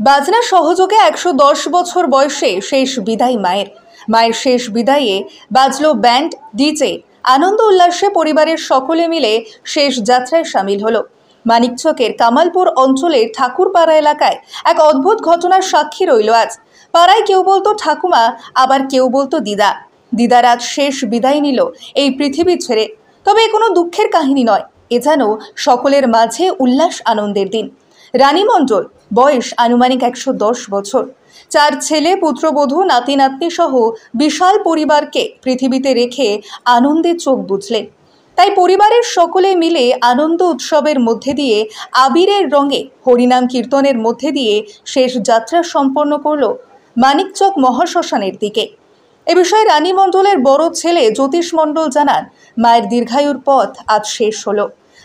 বাজনা সহযোগে 110 বছর বয়সে শেষ বিদায় মায়ের। মায়ের শেষ বিদায়ে বাজলো ব্যান্ড, ডিজে। আনন্দ উল্লাসে পরিবারের সকলে মিলে শেষ যাত্রায় সামিল হলো। মানিকচকের কামালপুর অঞ্চলের ঠাকুরপাড়া এলাকায় এক অদ্ভুত ঘটনার সাক্ষী রইল আজ। পাড়ায় কেউ বলতো ঠাকুমা, আবার কেউ বলতো দিদা। দিদার আজ শেষ বিদায় নিল এই পৃথিবী ছেড়ে। তবে কোনো দুঃখের কাহিনী নয়, এ যেন সকলের মাঝে উল্লাস আনন্দের দিন। রানী মণ্ডল, বয়স আনুমানিক 110 বছর। 4 ছেলে, পুত্রবধূ, নাতি নাতনি সহ বিশাল পরিবারকে পৃথিবীতে রেখে আনন্দে চোখ বুঝলেন। তাই পরিবারের সকলে মিলে আনন্দ উৎসবের মধ্যে দিয়ে আবিরের রঙে হরিনাম কীর্তনের মধ্যে দিয়ে শেষ যাত্রা সম্পন্ন করল মানিকচক মহাশ্মশানের দিকে। এ বিষয়ে রানী মণ্ডলের বড় ছেলে জ্যোতিষ মণ্ডল জানান, মায়ের দীর্ঘায়ুর পথ আজ শেষ হলো।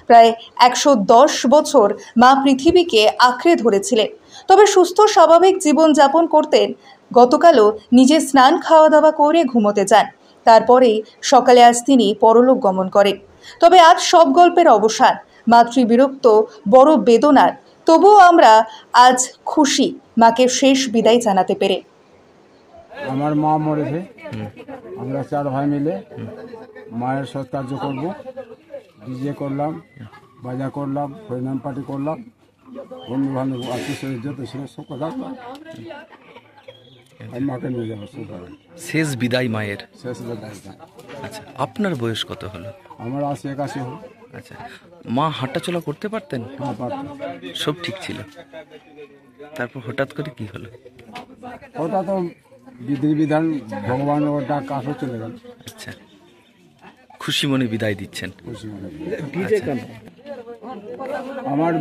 প্রায় 110 বছর মা পৃথিবীকে আঁকড়ে ধরেছিলেন, তবে সুস্থ স্বাভাবিক জীবনযাপন করতেন। গতকালও নিজে স্নান খাওয়া দাওয়া করে ঘুমোতে যান, তারপরেই সকালে আজ তিনি পরলোক গমন করেন। তবে আজ সব গল্পের অবসান। মাতৃবিরক্ত, বড় বেদনার, তবুও আমরা আজ খুশি মাকে শেষ বিদায় জানাতে পেরে। আমার মা মরেছে, আমরা 4 ভাই মিলে মায়ের সৎকার্য করব। ডিজে করলাম, বাজা করলাম, হরিনাম পার্টি করলাম, বন্ধু বান্ধব আত্মীয় যত ছিল সব কথা মাকে নিয়ে যাবো। শেষ বিদায় মায়ের। শেষ বিদায়। আচ্ছা, আপনার বয়স কত হলো? আমার 80-81 হল। আচ্ছা, মা হাঁটাচলা করতে পারতেন? হ্যাঁ, পারতাম। সব ঠিক ছিল, তারপর হঠাৎ করে কি হলো? ওটা তো বিধি বিধান, ভগবান ওর ডাক আসো চলে গেল। আচ্ছা, খুশি মনে বিদায় দিচ্ছেন? খুশি মনে। আচ্ছা। আমার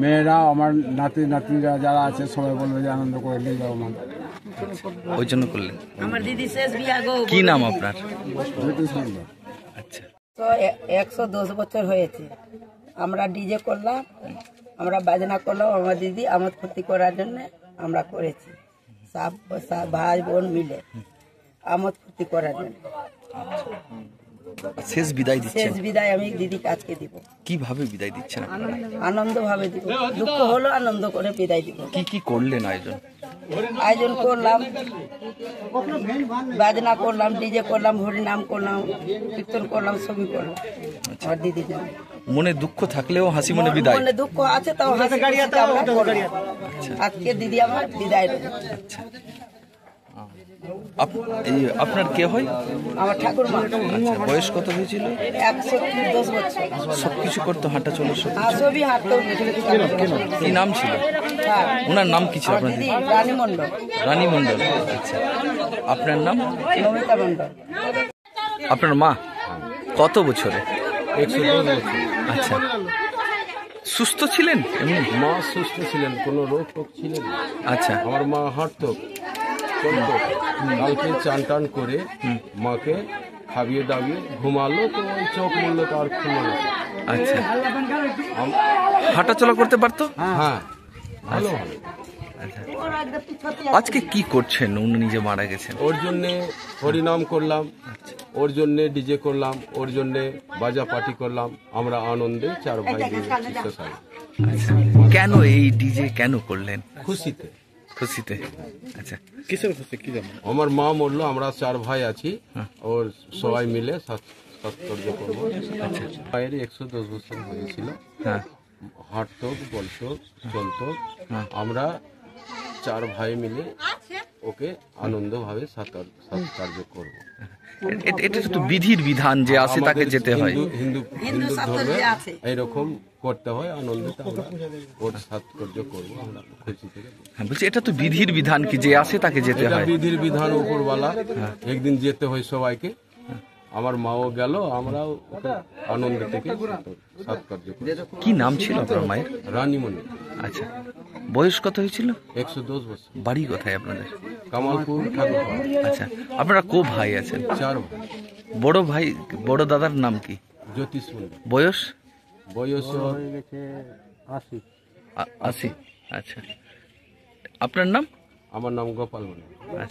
মেয়েরা, আমার নাতি নাতনিরা যারা আছে সবাই বলবে যে আনন্দ করে নিয়ে যাবো মা, ওই জন্য করলেন। আমার দিদি শেষ বিয়া গো। কি নাম আপনার? আচ্ছা, তো 110 বছর হয়েছে। আমরা ডিজে করলাম, আমরা বাজনা করলাম, আমার দিদি আমোদ ফুর্তি করার জন্য আমরা করেছি। সব ভাই বোন মিলে আমোদ ফুর্তি করার জন্য শেষ বিদায় দিচ্ছেন? শেষ বিদায় আমি দিদিকে আজকে দিব। কিভাবে বিদায় দিচ্ছেন? আনন্দ ভাবে দিব, দুঃখ হলো আনন্দ করে বিদায় দিব। কি কি করলেন আয়োজন? আয়োজন করলাম, বাজনা করলাম, ডিজে করলাম, হরিনাম করলাম, কীর্তন করলাম, ছবি করলাম আমার দিদির জন্য। মনে দুঃখ থাকলেও হাসি মনে বিদায়? মনে দুঃখ আছে, তাও হাসি খুশিতে আমরা করলাম। আজকে দিদি আমার বিদায় দেবে। আচ্ছা, আপনার কে হয়? আমার ঠাকুরমা। আচ্ছা, বয়স কত হয়েছিল? 110 বছর। সবকিছু করতো, হাঁটা চলা সব? ছবি হাঁটতো। কি নাম ছিল ওনার? নাম কি ছিল আপনার? রানী মণ্ডল। রানী মণ্ডল। আচ্ছা, আপনার নাম? নমিতা মণ্ডল। আপনার মা কত বছরে? 110 বছর। আচ্ছা, সুস্থ ছিলেন? এমনি মা সুস্থ ছিলেন, কোনো রোগ টোগ ছিলেন না। আচ্ছা, আমার মা হাঁটতো, চলতো। কালকে চান টান করে মাকে খাবিয়ে দাবিয়ে ঘুমালো, তো ওই চোখ মূল্য তো আর খুললো না। আচ্ছা, হাঁটাচলা করতে পারতো? হ্যাঁ, ভালো ভালো। আচ্ছা, আজকে কি করছেন? উনি নিজে মারা গেছেন, ওর জন্যে হরিনাম করলাম, ওর জন্যে ডিজে করলাম, ওর জন্যে বাজা পার্টি করলাম। আমরা আনন্দে 4 ভাই দিয়েছি সকালে। আচ্ছা, কেন এই ডিজে কেন করলেন? খুশিতে। খুশিতে। আচ্ছা, কিসের খুশি? কি জানেন? আমার মা মরলো, আমরা 4 ভাই আছি, ওর সবাই মিলে সৎকার্য করবো। আচ্ছা, মায়ের 110 বছর হয়েছিল। হ্যাঁ, হাঁটতো, বলতো, চলতো। আমরা 4 ভাই মিলে ওকে আনন্দভাবে সৎকার্য করবো। এটা তো বিধির বিধান যে আসে তাকে যেতে হয়। হিন্দু ধর্মে এইরকম করতে হয়, আনন্দে আমরা ওর সৎকার্য করবো, আমরা খুশি থেকে। হ্যাঁ, বলছি এটা তো বিধির বিধান কি যে আসে তাকে যেতে হয়? বিধির বিধান উপরওয়ালা, একদিন যেতে হয় সবাইকে। আমার মাও গেল, আমরাও আনন্দ থেকে সৎকার্য করি। কি নাম ছিল আপনার মায়ের? রানী মণ্ডল। আচ্ছা, বয়স কত হয়েছিল? 110 বছর। বাড়ি কোথায় আপনাদের? কামালপুর, ঠাকুরপাড়া। আচ্ছা, আপনারা কো ভাই আছেন? 4 ভাই। বড় ভাই, বড় দাদার নাম কি? জ্যোতিষ মণ্ডল। বয়স? বয়স 80। আচ্ছা, আপনার নাম? আমার নাম গোপাল মণ্ডল।